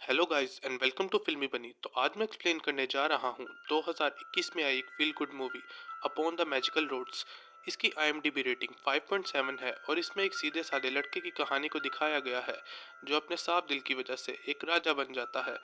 Hello guys and welcome to filmy bunny. तो आज मैं एक्सप्लेन करने जा रहा हूँ 2021 में आई एक feel good movie upon the magical roads. इसकी IMDb रेटिंग 5.7 है और इसमें एक सीधे साधे लड़के की कहानी को दिखाया गया है जो अपने साफ दिल की वजह से एक राजा बन जाता है।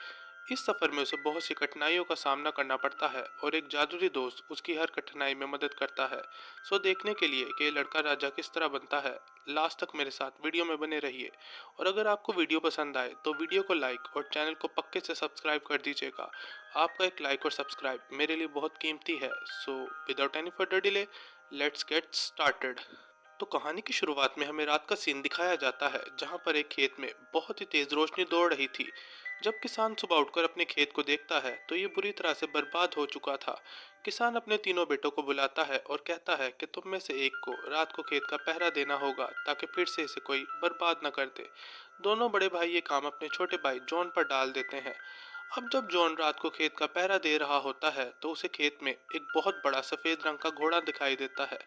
इस सफर में उसे बहुत सी कठिनाइयों का सामना करना पड़ता है और एक जादुई दोस्त उसकी हर कठिनाई में मदद करता है। सो देखने के लिए कि ये लड़का राजा किस तरह बनता है, लास्ट तक मेरे साथ वीडियो में बने रहिए। और अगर आपको वीडियो पसंद आए तो वीडियो को लाइक और चैनल को पक्के से सब्सक्राइब कर दीजिएगा। आपका एक लाइक और सब्सक्राइब मेरे लिए बहुत कीमती है। So without any further delay, let's get started. तो कहानी की शुरुआत में हमें रात का सीन दिखाया जाता है जहां पर एक खेत में बहुत ही तेज रोशनी दौड़ रही थी। जब किसान सुबह उठकर अपने खेत को देखता है तो ये बुरी तरह से बर्बाद हो चुका था। किसान अपने तीनों बेटों को बुलाता है और कहता है कि तुम में से एक को रात को खेत का पहरा देना होगा ताकि फिर से इसे कोई बर्बाद न कर दे। दोनों बड़े भाई ये काम अपने छोटे भाई जॉन पर डाल देते हैं। अब जब जॉन रात को खेत का पहरा दे रहा होता है तो उसे खेत में एक बहुत बड़ा सफेद रंग का घोड़ा दिखाई देता है,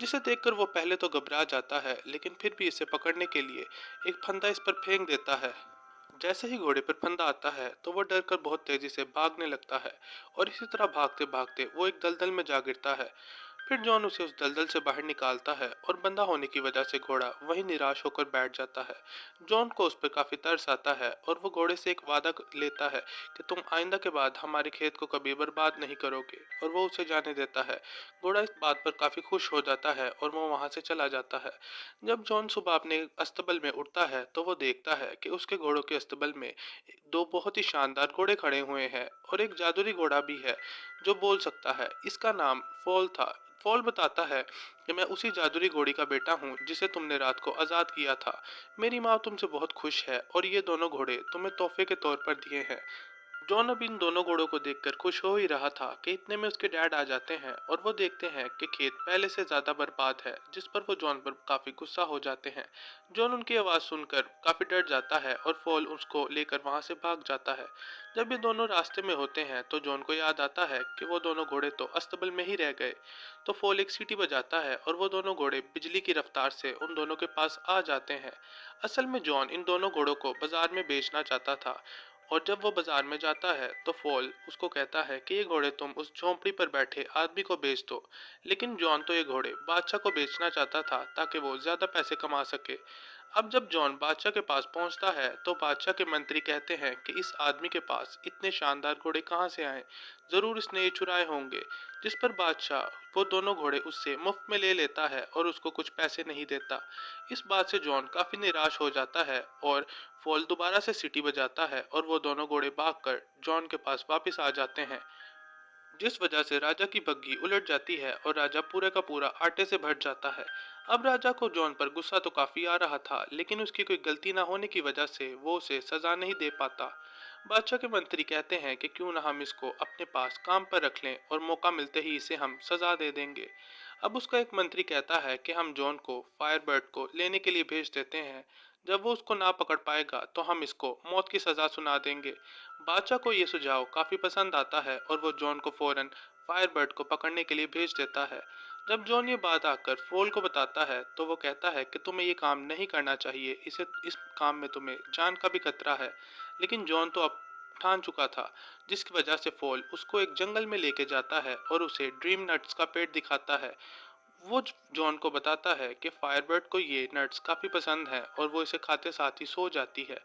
जिसे देखकर वो पहले तो घबरा जाता है लेकिन फिर भी इसे पकड़ने के लिए एक फंदा इस पर फेंक देता है। जैसे ही घोड़े पर फंदा आता है तो वो डर कर बहुत तेजी से भागने लगता है और इसी तरह भागते भागते वो एक दलदल में जा गिरता है। फिर जॉन उसे उस दलदल से बाहर निकालता है और बंधा होने की वजह से घोड़ा वहीं निराश होकर बैठ जाता है। जॉन को उस पर काफी तरस आता है और वो घोड़े से एक वादा लेता है कि तुम आइंदा के बाद हमारे खेत को कभी बर्बाद नहीं करोगे, और वो उसे जाने देता है। घोड़ा इस बात पर काफी खुश हो जाता है और वो वहां से चला जाता है। जब जॉन सुबह अपने अस्तबल में उठता है तो वो देखता है कि उसके घोड़ों के अस्तबल में दो बहुत ही शानदार घोड़े खड़े हुए हैं और एक जादुई घोड़ा भी है जो बोल सकता है। इसका नाम फॉल था। फॉल बताता है कि मैं उसी जादुई घोड़ी का बेटा हूँ जिसे तुमने रात को आजाद किया था। मेरी माँ तुमसे बहुत खुश है और ये दोनों घोड़े तुम्हें तोहफे के तौर पर दिए हैं। जॉन अब इन दोनों घोड़ों को देखकर खुश हो ही रहा था कि इतने में उसके डैड आ जाते हैं और वो देखते हैं कि खेत पहले से ज्यादा बर्बाद है, जिस पर वो जॉन पर काफी गुस्सा हो जाते हैं। जॉन उनकी आवाज सुनकर काफी डर जाता है और फॉल उसको लेकर वहां से भाग जाता है। जब ये दोनों रास्ते में होते हैं तो जॉन को याद आता है कि वो दोनों घोड़े तो अस्तबल में ही रह गए। तो फॉल एक सीटी बजाता है और वो दोनों घोड़े बिजली की रफ्तार से उन दोनों के पास आ जाते हैं। असल में जॉन इन दोनों घोड़ों को बाजार में बेचना चाहता था, और जब वो बाजार में जाता है तो फॉल उसको कहता है कि ये घोड़े तुम उस झोंपड़ी पर बैठे आदमी को बेच दो। लेकिन जॉन तो ये घोड़े बादशाह को बेचना चाहता था ताकि वो ज्यादा पैसे कमा सके। अब जब जॉन बादशाह के पास पहुंचता है तो बादशाह के मंत्री कहते हैं कि इस आदमी के पास इतने शानदार घोड़े कहाँ से आए, जरूर इसने ये चुराए होंगे। जिस पर बादशाह वो दोनों घोड़े उससे मुफ्त में ले लेता है और उसको कुछ पैसे नहीं देता। इस बात से जॉन काफी निराश हो जाता है और फॉल दोबारा से सीटी बजाता है और वो दोनों घोड़े भागकर जॉन के पास वापस आ जाते हैं, जिस वजह से राजा की बग्घी उलट जाती है और राजा पूरे का पूरा आटे से भर जाता है। अब राजा को जॉन पर गुस्सा तो काफी आ रहा था लेकिन उसकी कोई गलती ना होने की वजह से वो उसे सजा नहीं दे पाता। बादशाह के मंत्री कहते हैं कि क्यों ना हम इसको अपने पास काम पर रख लें और मौका मिलते ही इसे हम सजा दे देंगे। अब उसका एक मंत्री कहता है कि हम जॉन को फायरबर्ड को लेने के लिए भेज देते हैं। जब वो उसको ना पकड़ पाएगा तो हम इसको मौत की सजा सुना देंगे। बादशाह को ये सुझाव काफी पसंद आता है और वो जॉन को फौरन फायरबर्ड को पकड़ने के लिए भेज देता है। जब जॉन ये बात आकर फोल को बताता है तो वो कहता है कि तुम्हें ये काम नहीं करना चाहिए, इस काम में तुम्हें जान का भी खतरा है। लेकिन जॉन तो अब ठान चुका था, जिसकी वजह से फॉल उसको एक जंगल में लेके जाता है और उसे ड्रीम नट्स का पेड़ दिखाता है। वो जॉन को बताता है कि फायरबर्ड को ये नट्स काफी पसंद है और वो इसे खाते साथ ही सो जाती है।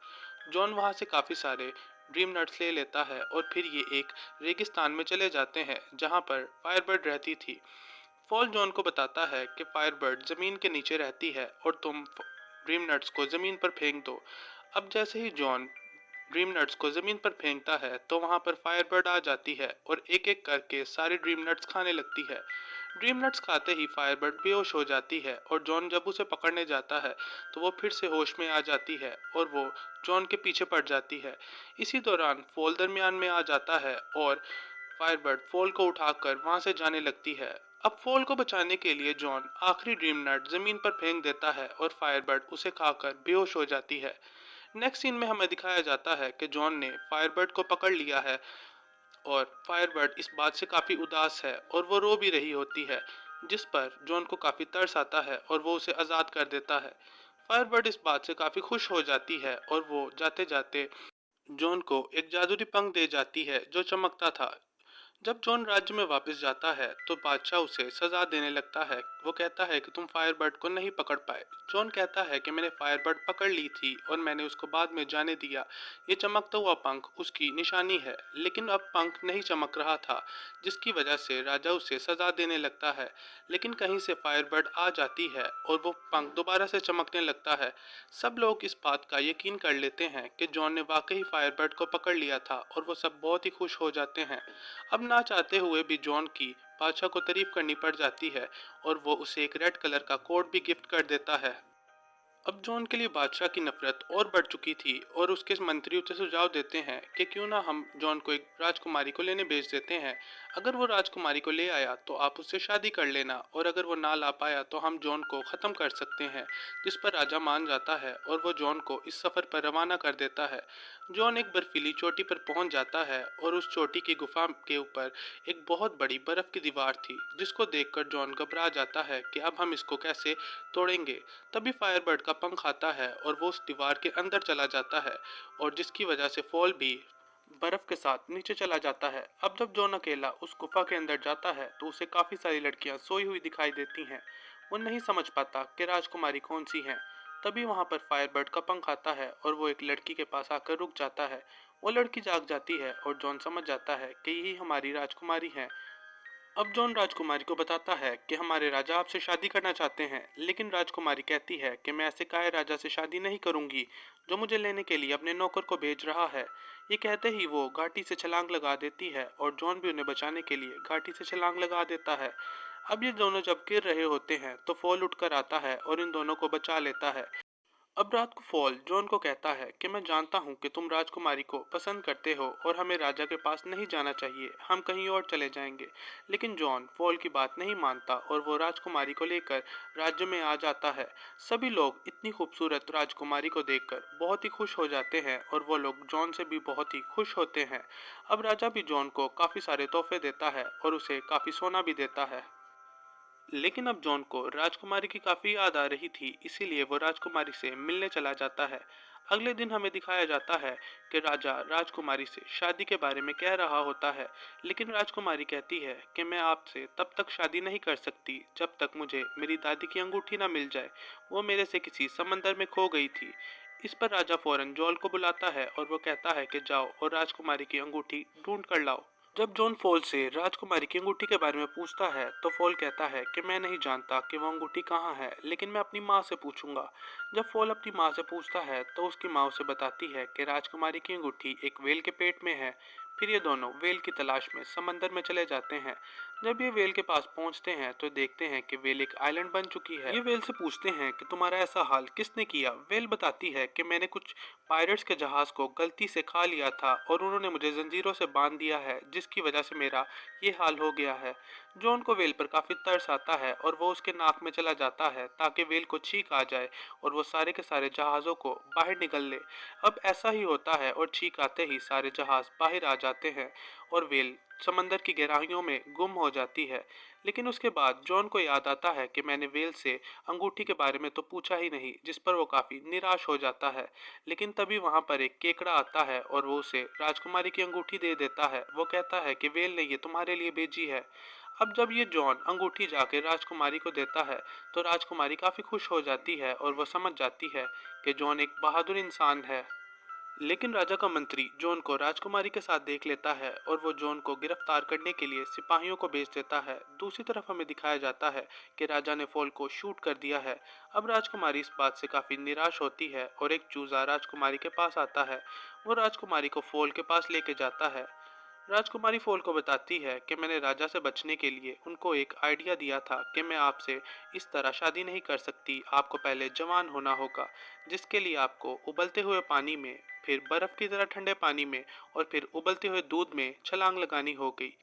जॉन वहां से काफी सारे ड्रीम नट्स ले लेता है और फिर ये एक रेगिस्तान में चले जाते हैं जहां पर फायरबर्ड रहती थी। फॉल जॉन को बताता है कि फायरबर्ड जमीन के नीचे रहती है और तुम ड्रीम नट्स को जमीन पर फेंक दो। अब जैसे ही जॉन ड्रीम नट्स को जमीन पर फेंकता है तो वहां पर फायरबर्ड आ जाती है और एक एक करके सारे ड्रीम नट्स खाने लगती है। ड्रीम नट्स खाते ही फायरबर्ड बेहोश हो जाती है और जॉन जब उसे पकड़ने जाता है तो वो फिर से होश में आ जाती है और वो जॉन के पीछे पड़ जाती है। इसी दौरान फॉल दरमियान में आ जाता है और फायरबर्ड फॉल को उठाकर वहां से जाने लगती है। अब फॉल को बचाने के लिए जॉन आखिरी ड्रीम नट जमीन पर फेंक देता है और फायरबर्ड उसे खाकर बेहोश हो जाती है। नेक्स्ट सीन में हमें दिखाया जाता है कि जॉन ने फायरबर्ड को पकड़ लिया है और फायरबर्ड इस बात से काफी उदास है और वो रो भी रही होती है, जिस पर जॉन को काफी तरस आता है और वो उसे आजाद कर देता है। फायरबर्ड इस बात से काफी खुश हो जाती है और वो जाते जाते जॉन को एक जादुई पंख दे जाती है जो चमकता था। जब जॉन राज्य में वापस जाता है तो बादशाह उसे सजा देने लगता है। वो कहता है कि तुम फायरबर्ड को नहीं पकड़ पाए। जॉन कहता है कि मैंने फायरबर्ड पकड़ ली थी और मैंने उसको बाद में जाने दिया। ये चमकता हुआ पंख उसकी निशानी है, लेकिन अब पंख नहीं चमक रहा था, जिसकी वजह से राजा उसे सजा देने लगता है। लेकिन कहीं से फायरबर्ड आ जाती है और वो पंख दोबारा से चमकने लगता है। सब लोग इस बात का यकीन कर लेते हैं कि जॉन ने वाकई फायरबर्ड को पकड़ लिया था और वो सब बहुत ही खुश हो जाते हैं। अब ना चाहते हुए भी जॉन की बादशाह को तारीफ करनी पड़ जाती है और वो उसे एक रेड कलर का कोट भी गिफ्ट कर देता है। अब जॉन के लिए बादशाह की नफरत और बढ़ चुकी थी और उसके मंत्री उसे सुझाव देते हैं कि क्यों ना हम जॉन को एक राजकुमारी को लेने भेज देते हैं। अगर वो राजकुमारी को ले आया तो आप उससे शादी कर लेना, और अगर वो ना ला पाया तो हम जॉन को ख़त्म कर सकते हैं। जिस पर राजा मान जाता है और वो जॉन को इस सफ़र पर रवाना कर देता है। जॉन एक बर्फीली चोटी पर पहुंच जाता है और उस चोटी की गुफा के ऊपर एक बहुत बड़ी बर्फ की दीवार थी, जिसको देखकर जॉन घबरा जाता है कि अब हम इसको कैसे तोड़ेंगे। तभी फायरबर्ड का पंख आता है और वो उस दीवार के अंदर चला जाता है, और जिसकी वजह से फॉल भी बर्फ के साथ नीचे चला जाता है। अब जब जॉन अकेला उस गुफा के अंदर जाता है तो उसे काफी सारी लड़कियां सोई हुई दिखाई देती हैं। वो नहीं समझ पाता कि राजकुमारी कौन सी है। तभी वहां पर फायरबर्ड का पंख आता है और वो एक लड़की के पास आकर रुक जाता है। वो लड़की जाग जाती है और जॉन समझ जाता है कि यही हमारी राजकुमारी है। अब जॉन राजकुमारी को बताता है कि हमारे राजा आपसे शादी करना चाहते हैं, लेकिन राजकुमारी कहती है कि मैं ऐसे काहे राजा से शादी नहीं करूंगी जो मुझे लेने के लिए अपने नौकर को भेज रहा है। ये कहते ही वो घाटी से छलांग लगा देती है और जॉन भी उन्हें बचाने के लिए घाटी से छलांग लगा देता है। अब ये दोनों जब गिर रहे होते हैं तो फॉल उठकर आता है और इन दोनों को बचा लेता है। अब रात को फॉल जॉन को कहता है कि मैं जानता हूँ कि तुम राजकुमारी को पसंद करते हो और हमें राजा के पास नहीं जाना चाहिए, हम कहीं और चले जाएंगे। लेकिन जॉन फॉल की बात नहीं मानता और वो राजकुमारी को लेकर राज्य में आ जाता है। सभी लोग इतनी खूबसूरत राजकुमारी को देखकर बहुत ही खुश हो जाते हैं और वो लोग जॉन से भी बहुत ही खुश होते हैं। अब राजा भी जॉन को काफ़ी सारे तोहफे देता है और उसे काफ़ी सोना भी देता है। लेकिन अब जॉन को राजकुमारी की काफी याद आ रही थी, इसीलिए वो राजकुमारी से मिलने चला जाता है। अगले दिन हमें दिखाया जाता है कि राजा राजकुमारी से शादी के बारे में कह रहा होता है, लेकिन राजकुमारी कहती है कि मैं आपसे तब तक शादी नहीं कर सकती जब तक मुझे मेरी दादी की अंगूठी ना मिल जाए। वो मेरे से किसी समंदर में खो गई थी। इस पर राजा फौरन जॉल को बुलाता है और वो कहता है कि जाओ और राजकुमारी की अंगूठी ढूंढ कर लाओ। जब जॉन फॉल से राजकुमारी की अंगूठी के बारे में पूछता है तो फॉल कहता है कि मैं नहीं जानता कि वो अंगूठी कहाँ है, लेकिन मैं अपनी माँ से पूछूंगा। जब फॉल अपनी माँ से पूछता है तो उसकी माँ उसे बताती है कि राजकुमारी की अंगूठी एक वेल के पेट में है। फिर ये दोनों वेल की तलाश में समंदर में चले जाते हैं। जब ये वेल के पास पहुंचते हैं तो देखते हैं कि वेल एक आइलैंड बन चुकी है। ये वेल से पूछते हैं कि तुम्हारा ऐसा हाल किसने किया। वेल बताती है कि मैंने कुछ पायरेट्स के जहाज को गलती से खा लिया था और उन्होंने मुझे जंजीरों से बांध दिया है, जिसकी वजह से मेरा ये हाल हो गया है। जॉन को वेल पर काफी तरस आता है और वो उसके नाक में चला जाता है ताकि वेल को छींक आ जाए और वो सारे के सारे जहाज़ों को बाहर निकल ले। अब ऐसा ही होता है और छींक आते ही सारे जहाज बाहर आ जाते हैं और वेल समंदर की गहराइयों में गुम हो जाती है। लेकिन उसके बाद जॉन को याद आता है कि मैंने वेल से अंगूठी के बारे में तो पूछा ही नहीं, जिस पर वो काफी निराश हो जाता है। लेकिन तभी वहां पर एक केकड़ा आता है और वो उसे राजकुमारी की अंगूठी दे देता है। वो कहता है कि वेल ने ये तुम्हारे लिए भेजी है। अब जब ये जॉन अंगूठी जाके राजकुमारी को देता है तो राजकुमारी काफी खुश हो जाती है और वो समझ जाती है कि जॉन एक बहादुर इंसान है। लेकिन राजा का मंत्री जॉन को राजकुमारी के साथ देख लेता है और वो जॉन को गिरफ्तार करने के लिए सिपाहियों को भेज देता है। दूसरी तरफ हमें दिखाया जाता है कि राजा ने फॉल को शूट कर दिया है। अब राजकुमारी इस बात से काफी निराश होती है और एक चूजा राजकुमारी के पास आता है। वो राजकुमारी को फॉल के पास लेके जाता है। राजकुमारी फॉल को बताती है कि मैंने राजा से बचने के लिए उनको एक आइडिया दिया था कि मैं आपसे इस तरह शादी नहीं कर सकती, आपको पहले जवान होना होगा, जिसके लिए आपको उबलते हुए पानी में, फिर बर्फ की तरह ठंडे पानी में और फिर उबलते हुए दूध में छलांग लगानी होगी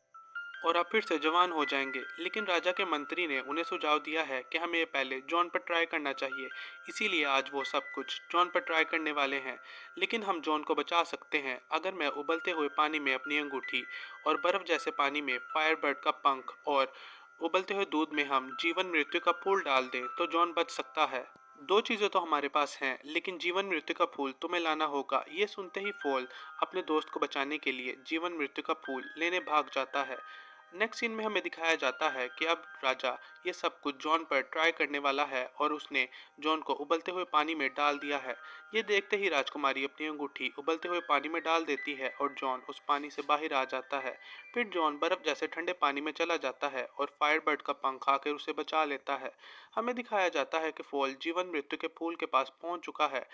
और आप फिर से जवान हो जाएंगे। लेकिन राजा के मंत्री ने उन्हें सुझाव दिया है कि हमें पहले जॉन पर ट्राई करना चाहिए, इसीलिए आज वो सब कुछ जॉन पर ट्राई करने वाले हैं। लेकिन हम जॉन को बचा सकते हैं अगर मैं उबलते हुए पानी में अपनी अंगूठी और बर्फ जैसे पानी में फायरबर्ड का पंख और उबलते हुए दूध में हम जीवन मृत्यु का फूल डाल दें तो जॉन बच सकता है। दो चीजें तो हमारे पास हैं, लेकिन जीवन मृत्यु का फूल तुम्हें लाना होगा। ये सुनते ही फॉल अपने दोस्त को बचाने के लिए जीवन मृत्यु का फूल लेने भाग जाता है। नेक्स्ट सीन में हमें दिखाया जाता है कि अब राजा ये सब कुछ जॉन पर ट्राई करने वाला है और उसने जॉन को उबलते हुए पानी में डाल दिया है। ये देखते ही राजकुमारी अपनी अंगूठी उबलते हुए पानी में डाल देती है और जॉन उस पानी से बाहर आ जाता है। फिर जॉन बर्फ जैसे ठंडे पानी में चला जाता है और फायरबर्ड का पंख आकर उसे बचा लेता है। हमें दिखाया जाता है कि फॉल जीवन मृत्यु के फूल के पास पहुंच चुका है।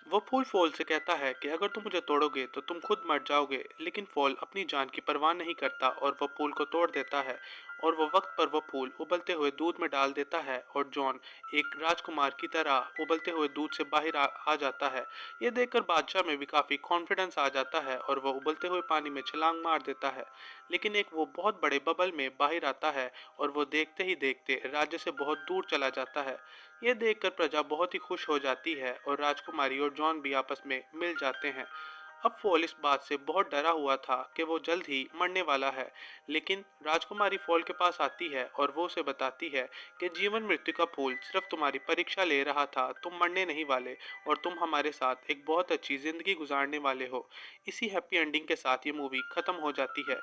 वो फूल फॉल से कहता है कि अगर तुम मुझे तोड़ोगे तो तुम खुद मर जाओगे, लेकिन फॉल अपनी जान की परवाह नहीं करता और वो फूल को तोड़ देता है। और वो वक्त पर वो फूल उबलते हुए दूध में डाल देता है और जॉन एक राजकुमार की तरह उबलते हुए दूध से बाहर आ जाता है। ये देखकर बादशाह में भी काफी कॉन्फिडेंस आ जाता है और वो उबलते हुए पानी में छलांग मार देता है। लेकिन एक वो बहुत बड़े बबल में बाहर आता है और वो देखते ही देखते राज्य से बहुत दूर चला जाता है। ये देखकर प्रजा बहुत ही खुश हो जाती है और राजकुमारी और जॉन भी आपस में मिल जाते हैं। अब फॉल इस बात से बहुत डरा हुआ था कि वो जल्द ही मरने वाला है, लेकिन राजकुमारी फॉल के पास आती है और वो उसे बताती है कि जीवन मृत्यु का फूल सिर्फ तुम्हारी परीक्षा ले रहा था, तुम मरने नहीं वाले और तुम हमारे साथ एक बहुत अच्छी जिंदगी गुजारने वाले हो। इसी हैप्पी एंडिंग के साथ ये मूवी खत्म हो जाती है।